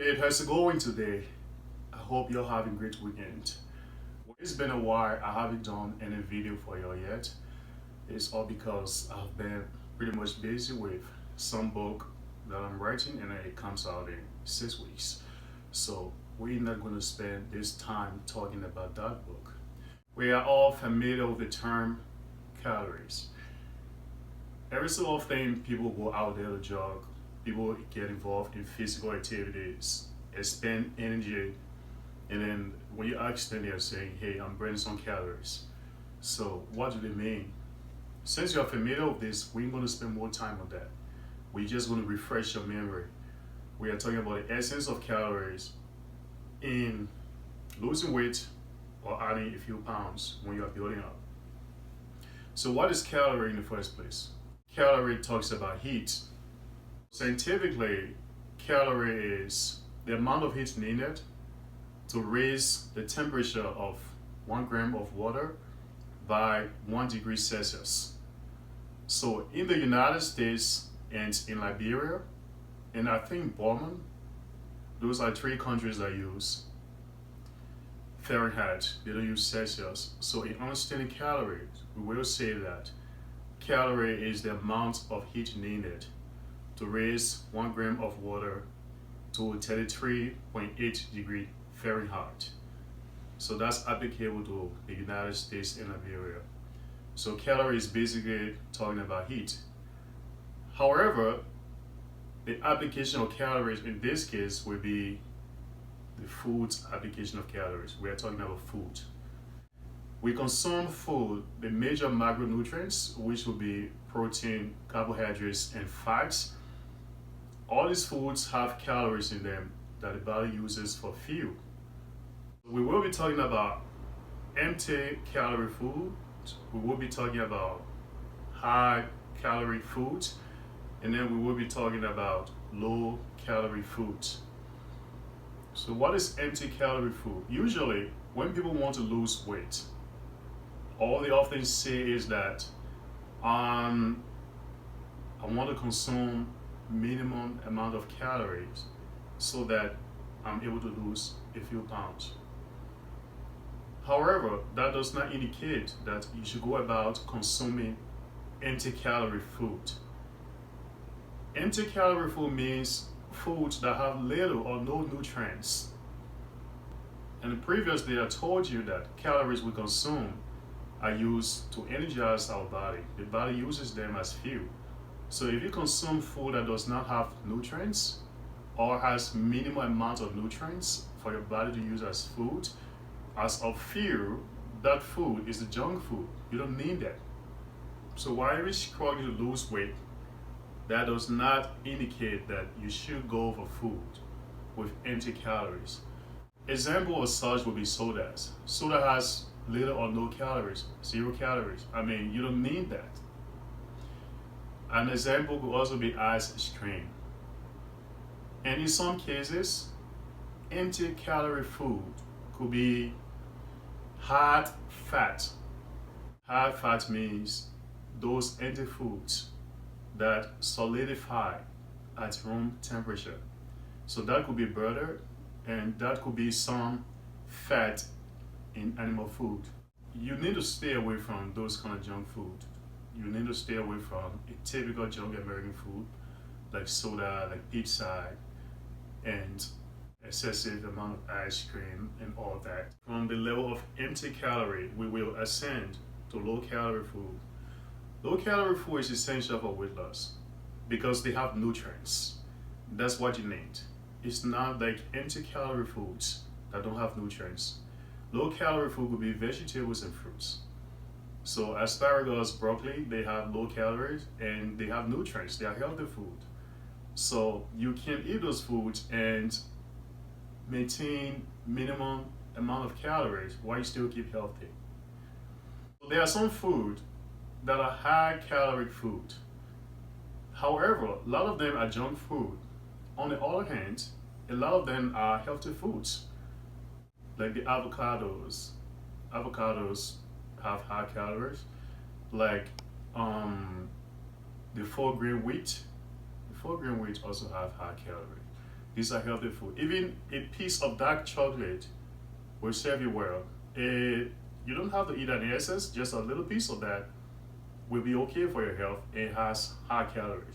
It has going today. I hope you're having a great weekend. Well, it's been a while. I haven't done any video for you yet. It's all because I've been pretty much busy with some book that I'm writing and it comes out in 6 weeks. So we're not going to spend this time talking about that book. We are all familiar with the term calories. Every so often, people go out there to jog. People get involved in physical activities, expend energy, and then when you ask them, they're saying, "Hey, I'm burning some calories." So, what do they mean? Since you're familiar with this, we're going to spend more time on that. We're just going to refresh your memory. We are talking about the essence of calories in losing weight or adding a few pounds when you are building up. So, what is calorie in the first place? Calorie talks about heat. Scientifically, calorie is the amount of heat needed to raise the temperature of 1 gram of water by 1 degree Celsius. So in the United States and in Liberia, and I think Burma, those are three countries that use Fahrenheit, they don't use Celsius. So in understanding calories, we will say that calorie is the amount of heat needed to raise 1 gram of water to 33.8 degree Fahrenheit. So that's applicable to the United States and Liberia. So calorie is basically talking about heat. However, the application of calories in this case will be the food's application of calories. We are talking about food. We consume food, the major macronutrients, which will be protein, carbohydrates, and fats. All these foods have calories in them that the body uses for fuel. We will be talking about empty calorie food. We will be talking about high calorie foods. And then we will be talking about low calorie foods. So what is empty calorie food? Usually when people want to lose weight, all they often say is that I want to consume minimum amount of calories so that I'm able to lose a few pounds. However, that does not indicate that you should go about consuming empty calorie food. Empty calorie food means foods that have little or no nutrients. And previously I told you that calories we consume are used to energize our body. The body uses them as fuel. So if you consume food that does not have nutrients or has minimal amount of nutrients for your body to use as food, as a fuel, that food is a junk food. You don't need that. So while you're struggling to lose weight, that does not indicate that you should go for food with empty calories. Example of such would be sodas. Soda has little or no calories, 0 calories. I mean, you don't need that. An example could also be ice cream. And in some cases, empty calorie food could be hard fat. Hard fat means those empty foods that solidify at room temperature. So that could be butter and that could be some fat in animal food. You need to stay away from those kind of junk food. You need to stay away from a typical junk American food like soda, like pizza, and excessive amount of ice cream and all that. From the level of empty calorie, we will ascend to low calorie food. Low calorie food is essential for weight loss because they have nutrients. That's what you need. It's not like empty calorie foods that don't have nutrients. Low calorie food would be vegetables and fruits. So asparagus, broccoli, they have low calories and they have nutrients. They are healthy food. So you can eat those foods and maintain minimum amount of calories while you still keep healthy. So there are some food that are high calorie food. However, a lot of them are junk food. On the other hand, a lot of them are healthy foods, like the avocados. Avocados have high calories, like the 4 grain wheat. The 4 grain wheat also have high calories. These are healthy food. Even a piece of dark chocolate will serve you well. You don't have to eat an excess, just a little piece of that will be okay for your health. It has high calories.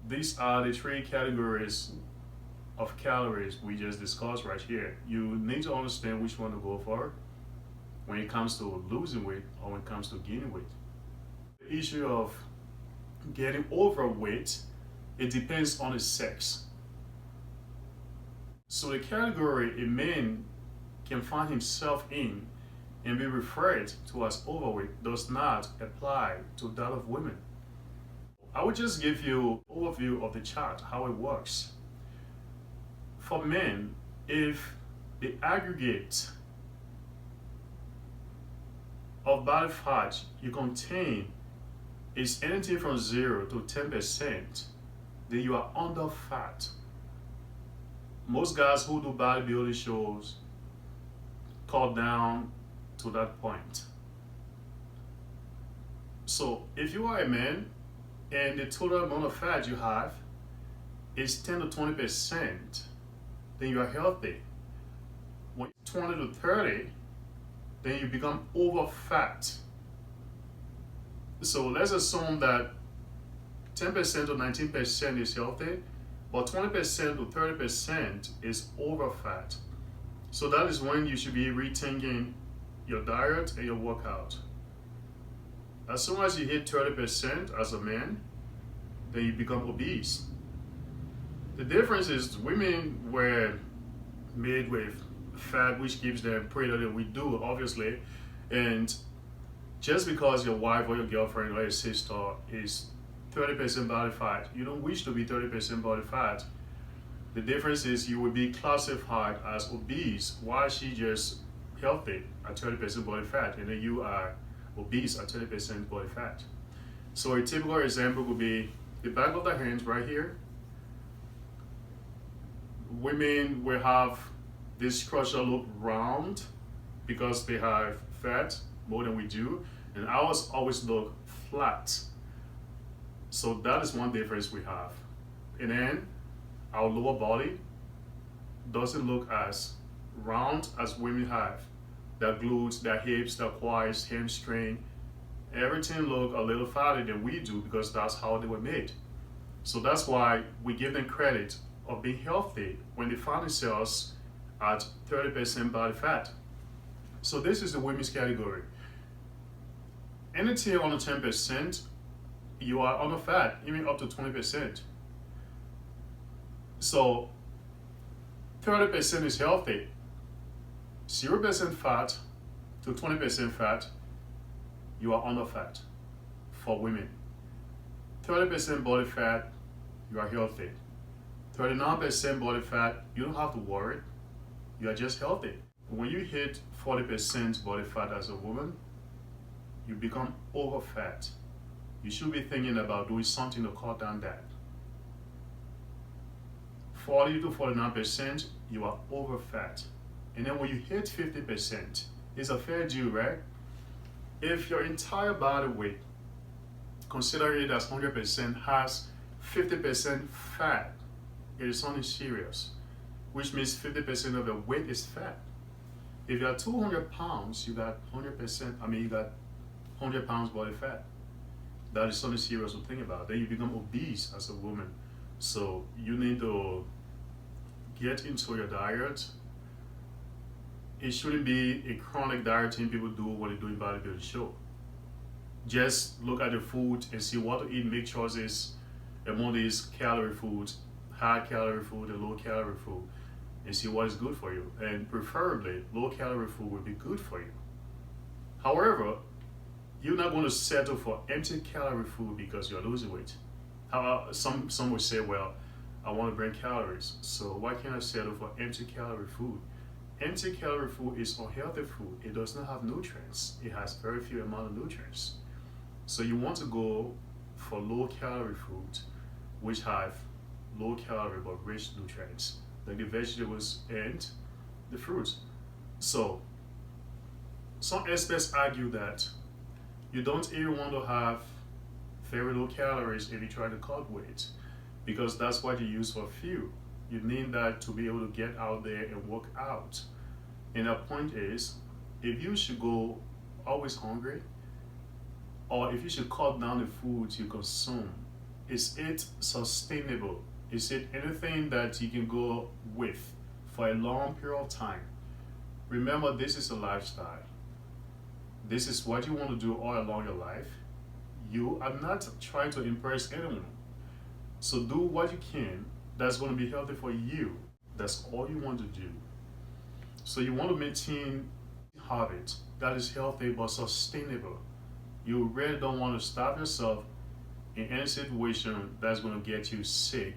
These are the three categories of calories we just discussed right here. You need to understand which one to go for when it comes to losing weight or when it comes to gaining weight. The issue of getting overweight, it depends on the sex. So the category a man can find himself in and be referred to as overweight does not apply to that of women. I will just give you an overview of the chart, how it works. For men, if the aggregate of body fat you contain is anything from 0 to 10%, then you are under fat. Most guys who do bodybuilding shows cut down to that point. So if you are a man and the total amount of fat you have is 10 to 20%, then you are healthy. When 20 to 30, then you become over fat. So let's assume that 10% to 19% is healthy, but 20% to 30% is over fat. So that is when you should be rethinking your diet and your workout. As soon as you hit 30% as a man, then you become obese. The difference is women were made with fat which gives them prettier than we do, obviously. And just because your wife or your girlfriend or your sister is 30% body fat, you don't wish to be 30% body fat. The difference is you will be classified as obese while she just healthy at 30% body fat, and then you are obese at 30% body fat. So a typical example would be the back of the hands right here. Women will have this structure look round because they have fat more than we do, and ours always look flat. So that is one difference we have. And then our lower body doesn't look as round as women have. Their glutes, their hips, their quads, hamstring, everything look a little fatter than we do because that's how they were made. So that's why we give them credit of being healthy when they find themselves at 30% body fat. So this is the women's category. Anything under 10%, you are under fat, even up to 20%. So 30% is healthy. 0% fat to 20% fat, you are under fat for women. 30% body fat, you are healthy. 39% body fat, you don't have to worry. You are just healthy. When you hit 40% body fat as a woman, you become over fat. You should be thinking about doing something to cut down that. 40 to 49%, you are over fat. And then when you hit 50%, it's a fair deal, right? If your entire body weight, considering it as 100%, has 50% fat, it is something serious, which means 50% of your weight is fat. If you are 200 pounds, you got 100 pounds body fat. That is something serious to think about. Then you become obese as a woman. So you need to get into your diet. It shouldn't be a chronic dieting people do when they're doing bodybuilding show. Just look at the food and see what to eat, make choices among these calorie foods, high calorie food and low calorie food, and see what is good for you. And preferably, low calorie food will be good for you. However, you're not going to settle for empty calorie food because you're losing weight. Some would say, well, I want to burn calories, so why can't I settle for empty calorie food? Empty calorie food is unhealthy food. It does not have nutrients. It has very few amount of nutrients. So you want to go for low calorie food, which have low calorie but rich nutrients, like the vegetables and the fruits. So some experts argue that you don't even want to have very low calories if you try to cut weight, because that's what you use for fuel. You need that to be able to get out there and work out. And the point is, if you should go always hungry, or if you should cut down the foods you consume, is it sustainable? Is it anything that you can go with for a long period of time? Remember, this is a lifestyle. This is what you want to do all along your life. You are not trying to impress anyone. So do what you can that's going to be healthy for you. That's all you want to do. So you want to maintain a habit that is healthy but sustainable. You really don't want to stop yourself in any situation that's going to get you sick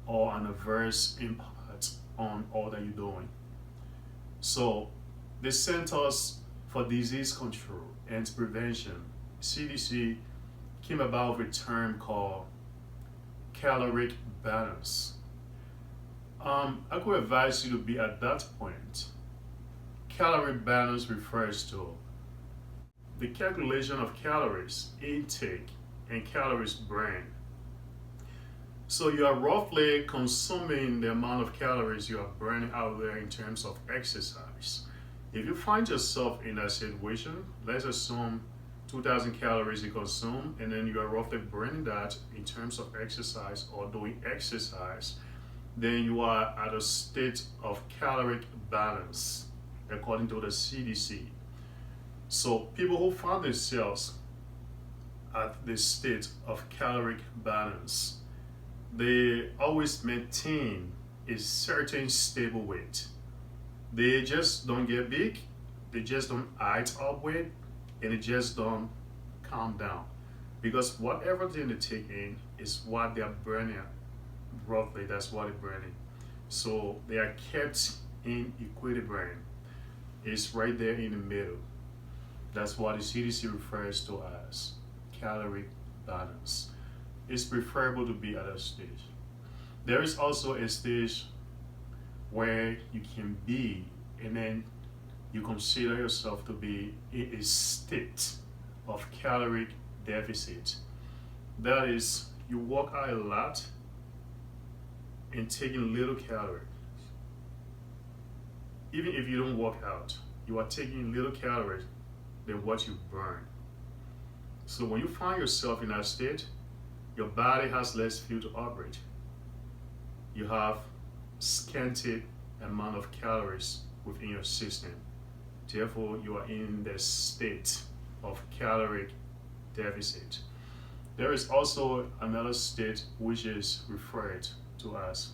or an adverse impact on all that you're doing. So the Centers for Disease Control and Prevention, CDC, came about with a term called caloric balance. I could advise you to be at that point. Caloric balance refers to the calculation of calories intake and calories burned. So you are roughly consuming the amount of calories you are burning out there in terms of exercise. If you find yourself in that situation, let's assume 2,000 calories you consume, and then you are roughly burning that in terms of exercise or doing exercise, then you are at a state of caloric balance, according to the CDC. So people who find themselves at the state of caloric balance, they always maintain a certain stable weight. They just don't get big, they just don't height up weight, and they just don't calm down. Because whatever thing they take in is what they are burning. Roughly, that's what they're burning. So they are kept in equilibrium. It's right there in the middle. That's what the CDC refers to as caloric balance. It's preferable to be at a stage. There is also a stage where you can be, and then you consider yourself to be in a state of caloric deficit. That is, you work out a lot and taking little calories. Even if you don't work out, you are taking little calories than what you burn. So when you find yourself in that state, your body has less fuel to operate. You have scanty amount of calories within your system. Therefore, you are in the state of caloric deficit. There is also another state which is referred to as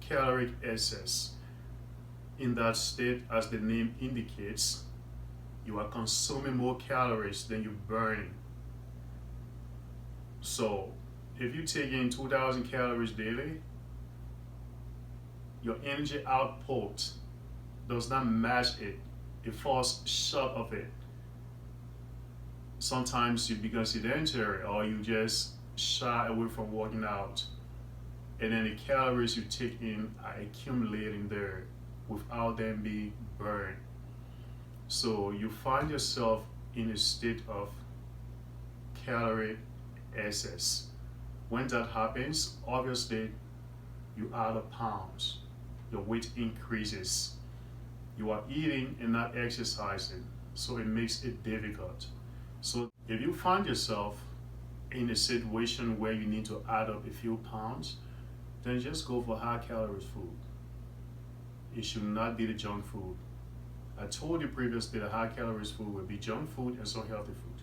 caloric excess. In that state, as the name indicates, you are consuming more calories than you burn. So, if you take in 2,000 calories daily, your energy output does not match it. It falls short of it. Sometimes you become sedentary or you just shy away from working out. And then the calories you take in are accumulating there without them being burned. So you find yourself in a state of calorie excess. When that happens, obviously you add up pounds, your weight increases. You are eating and not exercising, so it makes it difficult. So if you find yourself in a situation where you need to add up a few pounds, then just go for high calories food. It should not be the junk food. I told you previously that high calories food would be junk food and some healthy food.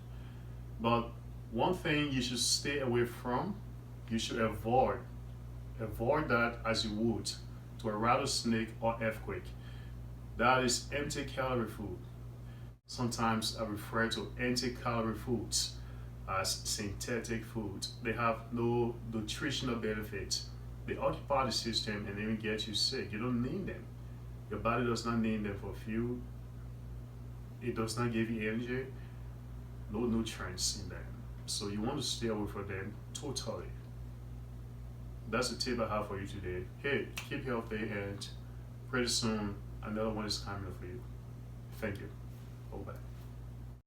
But one thing you should stay away from, you should avoid that as you would to a rattlesnake or earthquake. That is empty calorie food. Sometimes I refer to empty calorie foods as synthetic foods. They have no nutritional benefits. They occupy the system and even get you sick. You don't need them. Your body does not need them for fuel. It does not give you energy. No nutrients in them. So you want to stay away from them totally. That's the tip I have for you today. Hey, keep healthy, and pretty soon another one is coming for you. Thank you. Bye-bye.